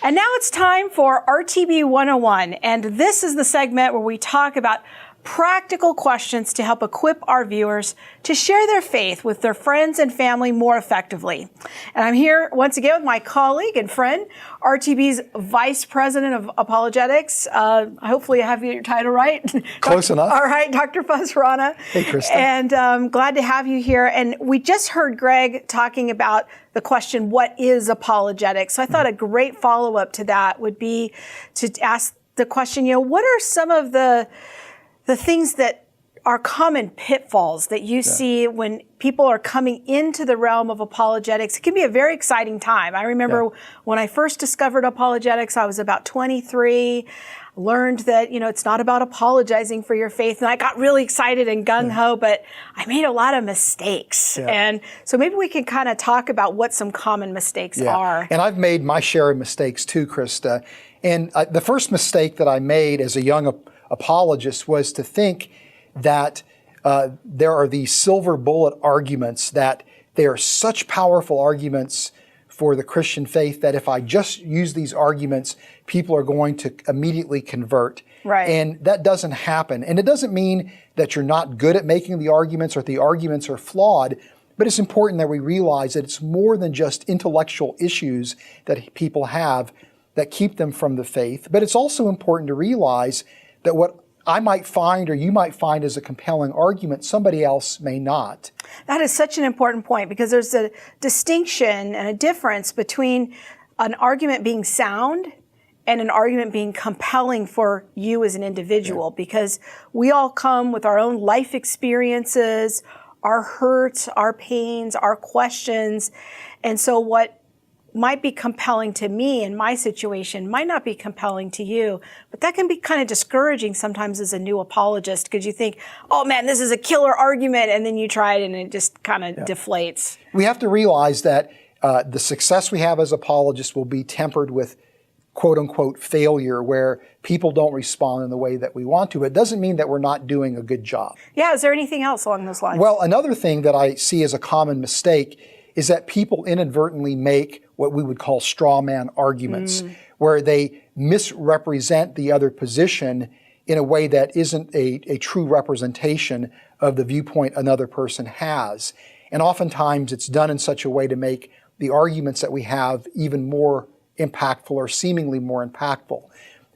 And now it's time for RTB 101. And this is the segment where we talk about practical questions to help equip our viewers to share their faith with their friends and family more effectively. And I'm here once again with my colleague and friend, RTB's Vice President of Apologetics. Hopefully I have your title right. Close enough. All right, Dr. Fuzz Rana. Hey, Krista. And glad to have you here. And we just heard Greg talking about the question, what is apologetics? So I thought a great follow-up to that would be to ask the question, what are some of the things that are common pitfalls that you see when people are coming into the realm of apologetics? It can be a very exciting time. I remember when I first discovered apologetics, I was about 23, learned that, it's not about apologizing for your faith. And I got really excited and gung-ho, but I made a lot of mistakes. Yeah. And so maybe we can kind of talk about what some common mistakes are. And I've made my share of mistakes too, Krista. And the first mistake that I made as a young apologist was to think that there are these silver bullet arguments, that they are such powerful arguments for the Christian faith that if I just use these arguments, people are going to immediately convert. Right. And that doesn't happen. And it doesn't mean that you're not good at making the arguments or the arguments are flawed, but it's important that we realize that it's more than just intellectual issues that people have that keep them from the faith. But it's also important to realize that what I might find or you might find as a compelling argument, somebody else may not. That is such an important point, because there's a distinction and a difference between an argument being sound and an argument being compelling for you as an individual, because we all come with our own life experiences, our hurts, our pains, our questions. And so what might be compelling to me in my situation might not be compelling to you, but that can be kind of discouraging sometimes as a new apologist, because you think, oh man, this is a killer argument, and then you try it and it just kind of deflates. We have to realize that the success we have as apologists will be tempered with quote unquote failure, where people don't respond in the way that we want to. It doesn't mean that we're not doing a good job. Yeah, is there anything else along those lines? Well, another thing that I see as a common mistake is that people inadvertently make what we would call straw man arguments, where they misrepresent the other position in a way that isn't a true representation of the viewpoint another person has. And oftentimes it's done in such a way to make the arguments that we have even more impactful or seemingly more impactful.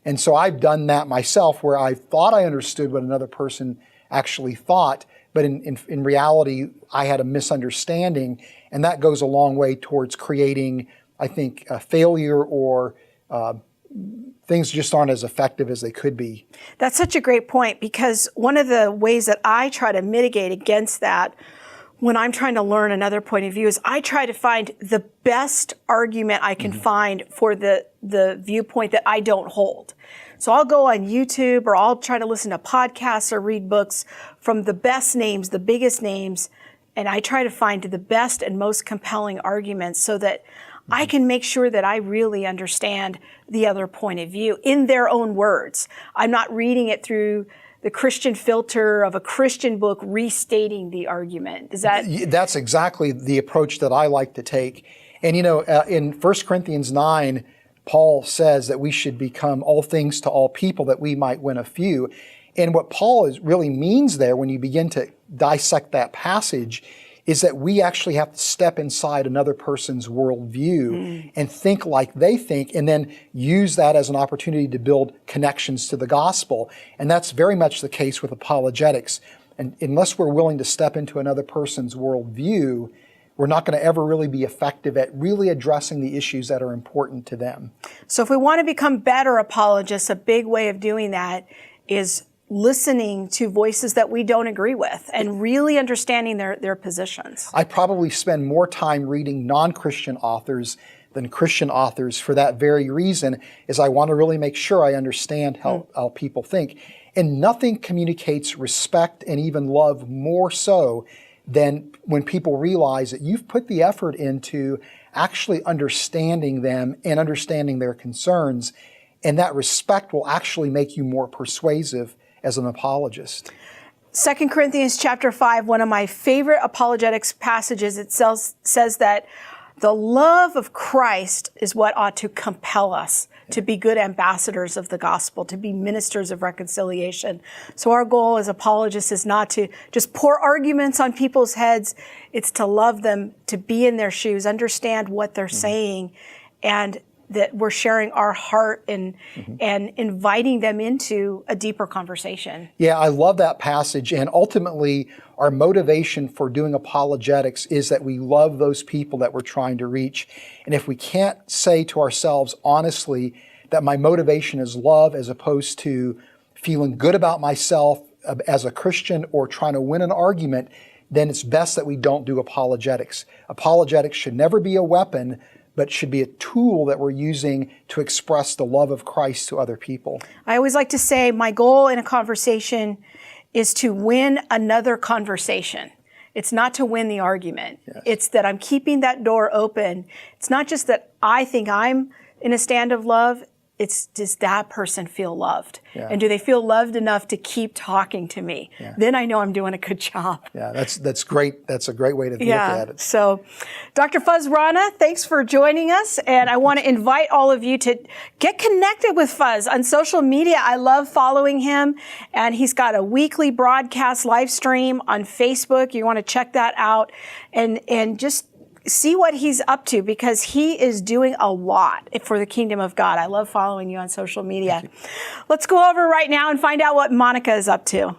And so I've done that myself, where I thought I understood what another person actually thought, but in reality, I had a misunderstanding, and that goes a long way towards creating, I think, a failure, or things just aren't as effective as they could be. That's such a great point, because one of the ways that I try to mitigate against that when I'm trying to learn another point of view is I try to find the best argument I can find for the viewpoint that I don't hold. So I'll go on YouTube, or I'll try to listen to podcasts or read books from the best names, the biggest names, and I try to find the best and most compelling arguments so that I can make sure that I really understand the other point of view in their own words. I'm not reading it through the Christian filter of a Christian book restating the argument. Is that? That's exactly the approach that I like to take. And in 1 Corinthians 9, Paul says that we should become all things to all people that we might win a few. And what Paul really means there, when you begin to dissect that passage, is that we actually have to step inside another person's worldview and think like they think, and then use that as an opportunity to build connections to the gospel. And that's very much the case with apologetics. And unless we're willing to step into another person's worldview, we're not going to ever really be effective at really addressing the issues that are important to them. So if we want to become better apologists, a big way of doing that is listening to voices that we don't agree with and really understanding their positions. I probably spend more time reading non-Christian authors than Christian authors for that very reason, is I want to really make sure I understand how people think. And nothing communicates respect and even love more so than when people realize that you've put the effort into actually understanding them and understanding their concerns, and that respect will actually make you more persuasive as an apologist. 2 Corinthians chapter 5, one of my favorite apologetics passages, it says that The love of Christ is what ought to compel us to be good ambassadors of the gospel, to be ministers of reconciliation. So our goal as apologists is not to just pour arguments on people's heads. It's to love them, to be in their shoes, understand what they're saying, and that we're sharing our heart and inviting them into a deeper conversation. Yeah, I love that passage. And ultimately, our motivation for doing apologetics is that we love those people that we're trying to reach. And if we can't say to ourselves honestly that my motivation is love as opposed to feeling good about myself as a Christian or trying to win an argument, then it's best that we don't do apologetics. Apologetics should never be a weapon, but should be a tool that we're using to express the love of Christ to other people. I always like to say my goal in a conversation is to win another conversation. It's not to win the argument. Yes. It's that I'm keeping that door open. It's not just that I think I'm in a stand of love. It's, does that person feel loved? Yeah. And do they feel loved enough to keep talking to me? Yeah. Then I know I'm doing a good job. Yeah, that's great. That's a great way to look at it. So Dr. Fuz Rana, thanks for joining us. And I want to invite all of you to get connected with Fuz on social media. I love following him. And he's got a weekly broadcast live stream on Facebook. You want to check that out and just see what he's up to, because he is doing a lot for the kingdom of God. I love following you on social media. Let's go over right now and find out what Monica is up to.